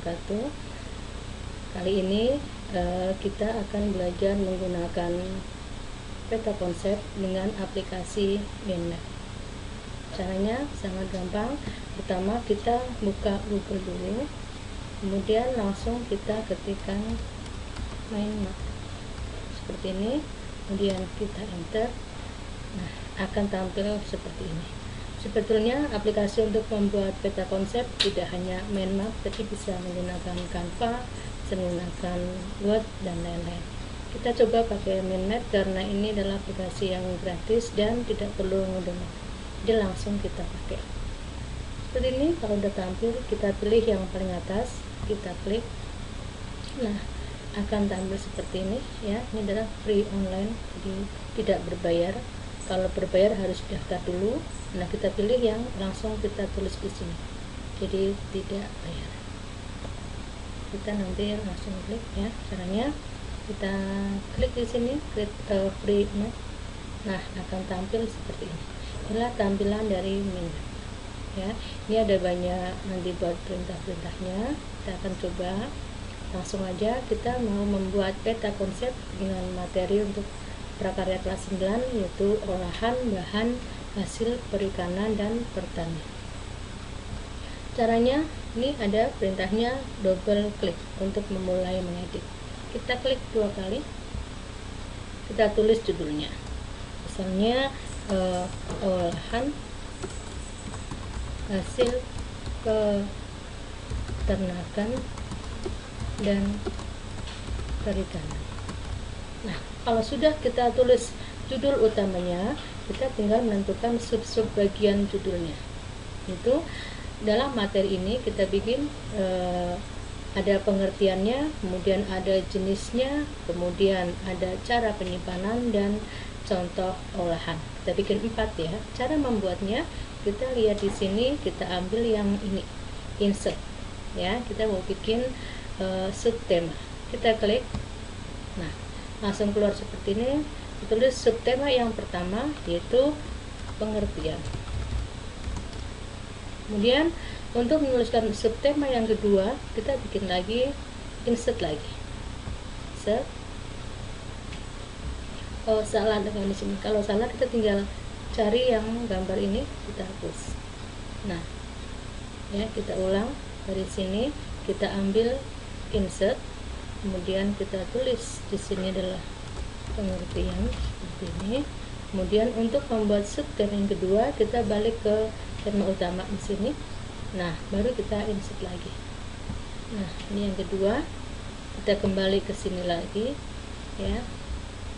wabarakatuh. Kali ini kita akan belajar menggunakan peta konsep dengan aplikasi MindMap. Caranya sangat gampang. Pertama kita buka Google dulu, kemudian langsung kita ketikkan MindMap seperti ini, kemudian kita enter. Nah, akan tampil seperti ini. Sebetulnya aplikasi untuk membuat peta konsep tidak hanya MindMap, tapi bisa menggunakan Canva, bisa menggunakan Word dan lain-lain. Kita coba pakai MindMap karena ini adalah aplikasi yang gratis dan tidak perlu ngedownload. Jadi langsung kita pakai. Seperti ini, kalau udah tampil kita pilih yang paling atas, kita klik. Nah, akan tampil seperti ini ya. Ini adalah free online, jadi tidak berbayar. Kalau berbayar harus daftar dulu. Nah, kita pilih yang langsung kita tulis di sini, jadi tidak bayar. Kita nanti langsung klik ya. Caranya kita klik di sini, klik free map. Nah, akan tampil seperti ini. Inilah tampilan dari MindMap ya. Ini ada banyak nanti buat perintah-perintahnya. Kita akan coba langsung aja. Kita mau membuat peta konsep dengan materi untuk prakarya kelas 9, yaitu olahan bahan hasil perikanan dan pertanian. Caranya, ini ada perintahnya double klik untuk memulai mengedit. Kita klik 2 kali, kita tulis judulnya, misalnya olahan hasil peternakan dan perikanan. Nah, kalau sudah kita tulis judul utamanya, kita tinggal menentukan sub-sub bagian judulnya. Itu dalam materi ini kita bikin ada pengertiannya, kemudian ada jenisnya, kemudian ada cara penyimpanan dan contoh olahan. Kita bikin 4 ya. Cara membuatnya kita lihat di sini, kita ambil yang ini, insert ya. Kita mau bikin subtema. Kita klik. Nah, langsung keluar seperti ini. Ditulis subtema yang pertama, yaitu pengertian. Kemudian untuk menuliskan subtema yang kedua, kita bikin lagi, insert lagi. Salah dengan di sini. Kalau salah kita tinggal cari yang gambar ini, kita hapus. Nah, ya, kita ulang dari sini, kita ambil insert, kemudian kita tulis di sini adalah pengertian seperti ini. Kemudian untuk membuat subtema yang kedua, kita balik ke tema utama di sini. Nah, baru kita insert lagi. Nah, ini yang kedua, kita kembali ke sini lagi ya.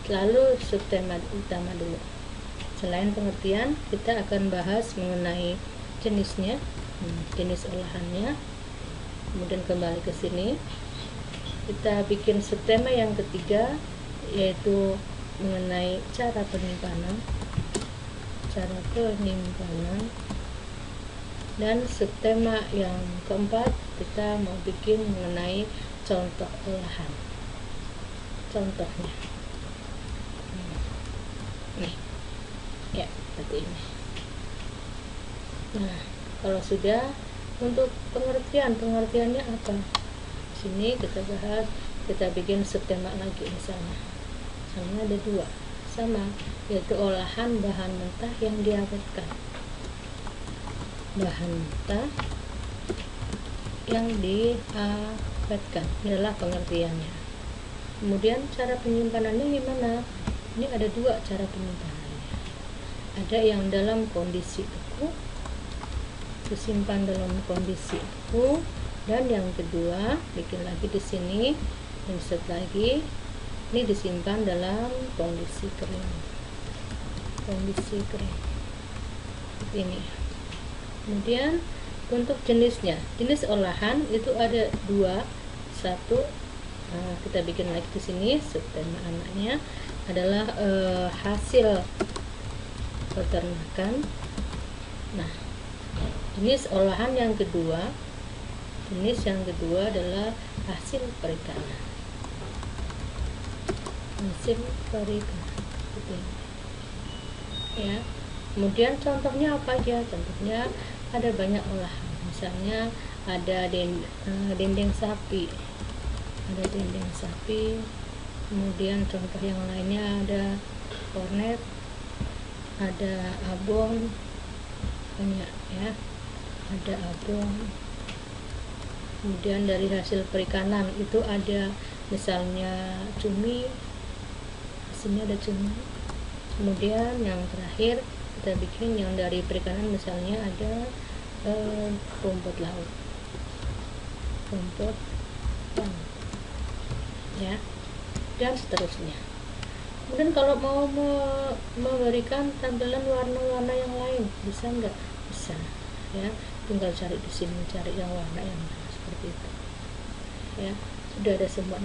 Lalu subtema utama dulu. Selain pengertian, kita akan bahas mengenai jenisnya, jenis olahannya. Kemudian kembali ke sini, kita bikin subtema yang ketiga, yaitu mengenai cara penyimpanan, dan subtema yang keempat kita mau bikin mengenai contoh olahan, contohnya nih ya, seperti ini. Nah, kalau sudah, untuk pengertiannya apa? Sini kita bahas, kita bikin subtema lagi misalnya ada 2 sama, yaitu olahan bahan mentah yang diawetkan. Bahan mentah yang diawetkan, ini adalah pengertiannya. Kemudian cara penyimpanannya gimana? Ini ada 2 cara penyimpanannya. Ada yang dalam kondisi beku, disimpan dalam kondisi beku, dan yang kedua, bikin lagi di sini, insert lagi, ini disimpan dalam kondisi kering. Seperti ini. Kemudian untuk jenisnya, jenis olahan itu ada 2. Satu, kita bikin lagi di sini, subtema anaknya adalah hasil peternakan. Nah, jenis olahan yang kedua, adalah hasil perikanan. Ya. Kemudian contohnya apa aja? Contohnya ada banyak olahan, misalnya ada dendeng sapi, kemudian contoh yang lainnya ada kornet, ada abon, banyak ya, ada abon. Kemudian dari hasil perikanan itu ada misalnya cumi, hasilnya ada cumi. Kemudian yang terakhir kita bikin yang dari perikanan, misalnya ada rumput laut ya, dan seterusnya. Kemudian kalau mau memberikan tampilan warna-warna yang lain, bisa nggak? Bisa ya, tinggal cari di sini, cari yang warna yang mana, seperti itu ya. Sudah ada semua.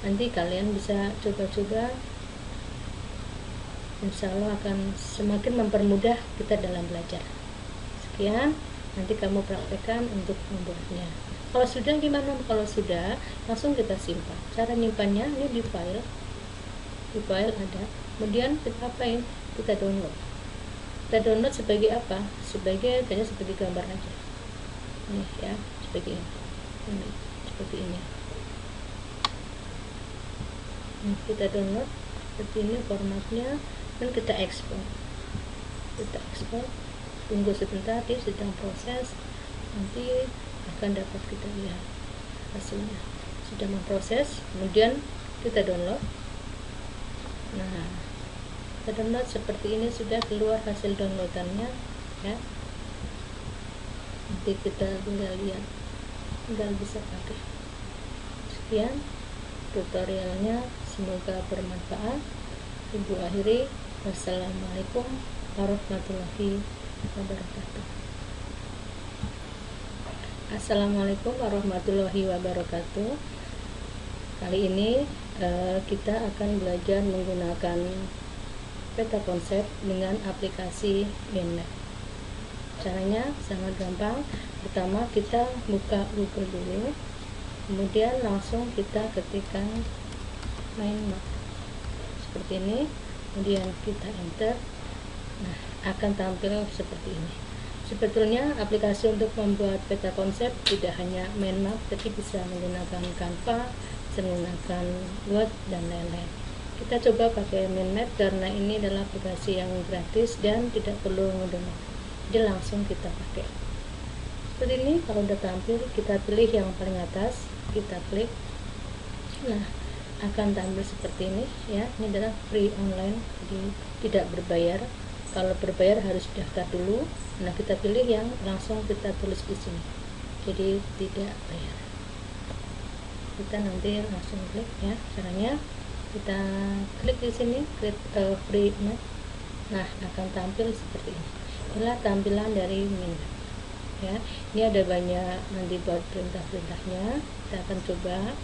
Nanti kalian bisa coba-coba, insya Allah akan semakin mempermudah kita dalam belajar. Sekian, nanti kamu praktekkan untuk membuatnya. Kalau sudah gimana? Kalau sudah, langsung kita simpan. Cara nyimpannya ini di file ada. Kemudian kita apain? Kita download sebagai apa? Sebagai gambar aja. Ini ya, seperti ini. Kita download seperti ini formatnya, dan kita ekspor. Tunggu sebentar, dia sedang proses, nanti akan dapat kita lihat hasilnya. Sudah memproses, kemudian kita download. Nah, kita download seperti ini, sudah keluar hasil downloadannya ya. Nanti kita tinggal lihat, tinggal bisa pakai. Sekian tutorialnya, semoga bermanfaat. Ibu akhiri, wassalamualaikum warahmatullahi wabarakatuh. Assalamualaikum warahmatullahi wabarakatuh. Kali ini kita akan belajar menggunakan peta konsep dengan aplikasi Mindmap. Caranya sangat gampang. Pertama kita buka Google dulu, kemudian langsung kita ketikkan Mindmap seperti ini, kemudian kita enter. Nah, akan tampil seperti ini. Sebetulnya aplikasi untuk membuat peta konsep tidak hanya Mindmap, tapi bisa menggunakan Canva, bisa menggunakan Word dan lain-lain. Kita coba pakai Mindmap karena ini adalah aplikasi yang gratis dan tidak perlu ngedownload. Jadi langsung kita pakai. Seperti ini, kalau udah tampil kita pilih yang paling atas, kita klik. Nah, akan tampil seperti ini ya. Ini adalah free online, jadi tidak berbayar. Kalau berbayar harus daftar dulu. Nah, kita pilih yang langsung kita tulis di sini, jadi tidak bayar. Kita nanti langsung klik ya. Caranya kita klik di sini, klik free map. Nah, akan tampil seperti ini. Inilah tampilan dari Mindmap ya. Ini ada banyak nanti buat perintah-perintahnya. Kita akan coba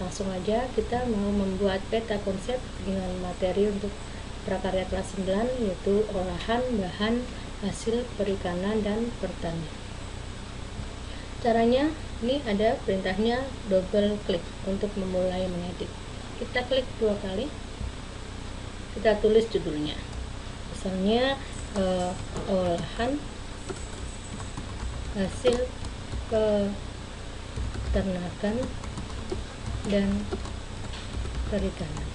langsung aja. Kita mau membuat peta konsep dengan materi untuk prakarya kelas 9, yaitu olahan bahan hasil perikanan dan pertanian. Caranya, ini ada perintahnya double klik untuk memulai mengedit. Kita klik 2 kali, kita tulis judulnya, misalnya olahan hasil peternakan dan perikanan.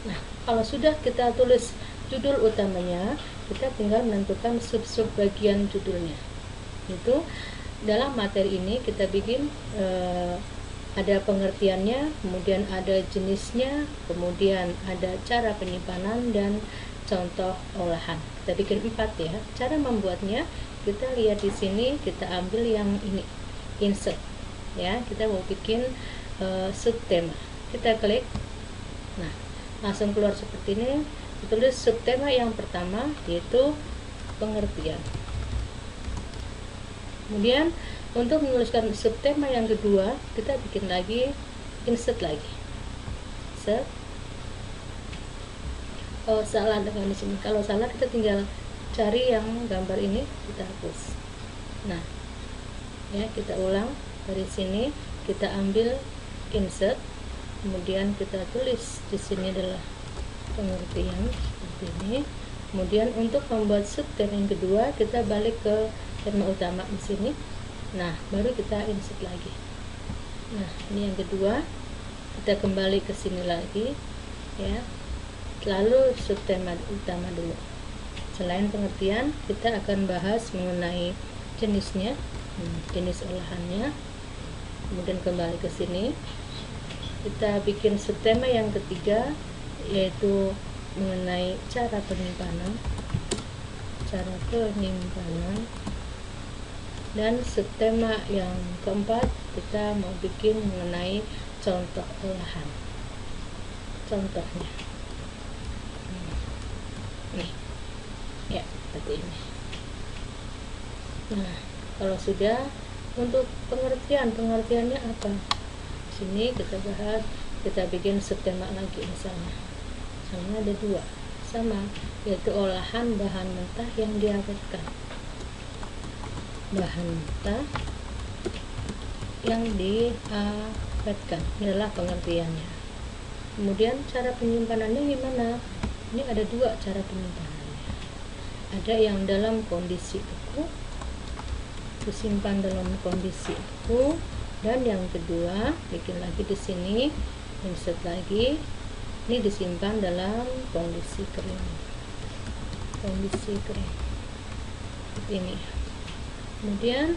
Nah, kalau sudah kita tulis judul utamanya, kita tinggal menentukan sub-sub bagian judulnya. Itu dalam materi ini kita bikin ada pengertiannya, kemudian ada jenisnya, kemudian ada cara penyimpanan dan contoh olahan. Kita bikin 4 ya. Cara membuatnya kita lihat di sini, kita ambil yang ini, insert ya. Kita mau bikin subtema. Kita klik. Nah, langsung keluar seperti ini. Tulis subtema yang pertama, yaitu pengertian. Kemudian untuk menuliskan subtema yang kedua, kita bikin lagi, insert lagi. Insert. Oh, salah dengan di sini. Kalau salah kita tinggal cari yang gambar ini, kita hapus. Nah, ya, kita ulang dari sini, kita ambil insert, kemudian kita tulis di sini adalah pengertian seperti ini. Kemudian untuk membuat subtema yang kedua, kita balik ke tema utama di sini. Nah, baru kita insert lagi. Nah, ini yang kedua. Kita kembali ke sini lagi, ya. Lalu subtema utama dulu. Selain pengertian, kita akan bahas mengenai jenisnya, jenis olahannya. Kemudian kembali ke sini. Kita bikin subtema yang ketiga, yaitu mengenai cara penyimpanan. Dan subtema yang keempat, kita mau bikin mengenai contoh olahan. Contohnya nih, ya, seperti ini. Nah, kalau sudah, untuk pengertiannya apa? Sini kita bahas, kita bikin subtema lagi. Misalnya ada dua sama, yaitu olahan bahan mentah yang diawetkan. Bahan mentah yang diawetkan adalah pengertiannya. Kemudian cara penyimpanannya gimana? Ini ada dua cara penyimpanannya. Ada yang dalam kondisi beku, disimpan dalam kondisi beku, dan yang kedua, bikin lagi di sini, insert lagi, ini disimpan dalam kondisi kering. Seperti ini. Kemudian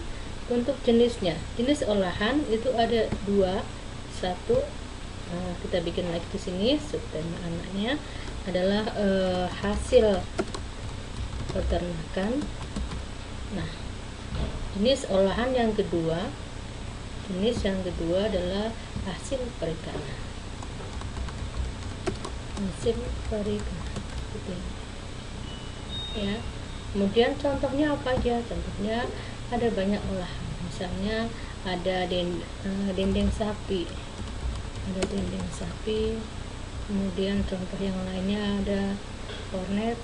untuk jenisnya, jenis olahan itu ada dua. Satu, kita bikin lagi di sini, subtema anaknya adalah hasil peternakan. Nah, jenis olahan yang kedua, adalah hasil perikanan. Ya. Kemudian contohnya apa aja? Contohnya ada banyak olahan. Misalnya ada dendeng sapi. Kemudian contoh yang lainnya ada kornet,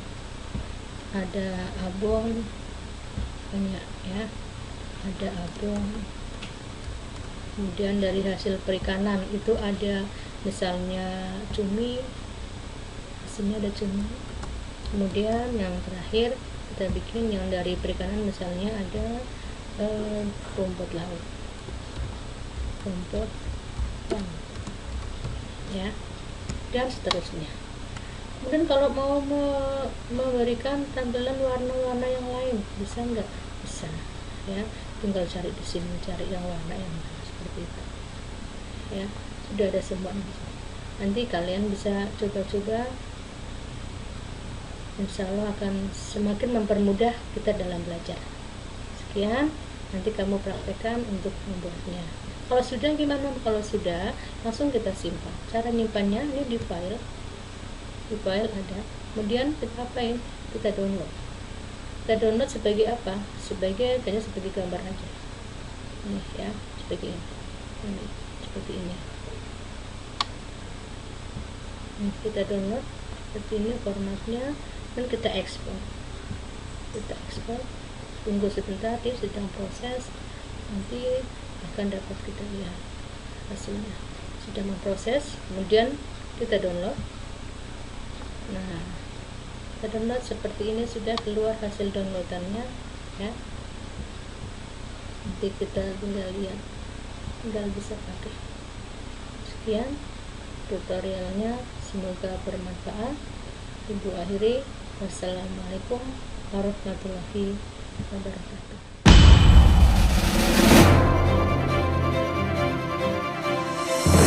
ada abon, banyak ya. Ada abon. Kemudian dari hasil perikanan itu ada misalnya cumi. Sini ada cumi. Kemudian yang terakhir kita bikin yang dari perikanan, misalnya ada rumput laut, ya, dan seterusnya. Kemudian kalau mau memberikan tampilan warna-warna yang lain, bisa nggak? Bisa, ya. Tinggal cari di sini, cari yang warna yang mana, seperti itu, ya. Sudah ada semua di sini. Nanti kalian bisa coba-coba. Insya Allah akan semakin mempermudah kita dalam belajar. Sekian, nanti kamu praktekkan untuk membuatnya. Kalau sudah gimana? Kalau sudah, langsung kita simpan. Cara nyimpannya ini di file ada. Kemudian kita apain? Kita download. Kita download sebagai apa? Sebagai gambar aja. Ini ya, seperti ini. Ini kita download seperti ini formatnya, dan kita ekspor. Tunggu sebentar, dia sedang proses, nanti akan dapat kita lihat hasilnya. Sudah memproses, kemudian kita download. Nah, kita download seperti ini, sudah keluar hasil downloadannya, ya. Nanti kita tinggal lihat, tinggal bisa pakai. Sekian tutorialnya, semoga bermanfaat. Ibu akhiri, wassalamualaikum warahmatullahi wabarakatuh.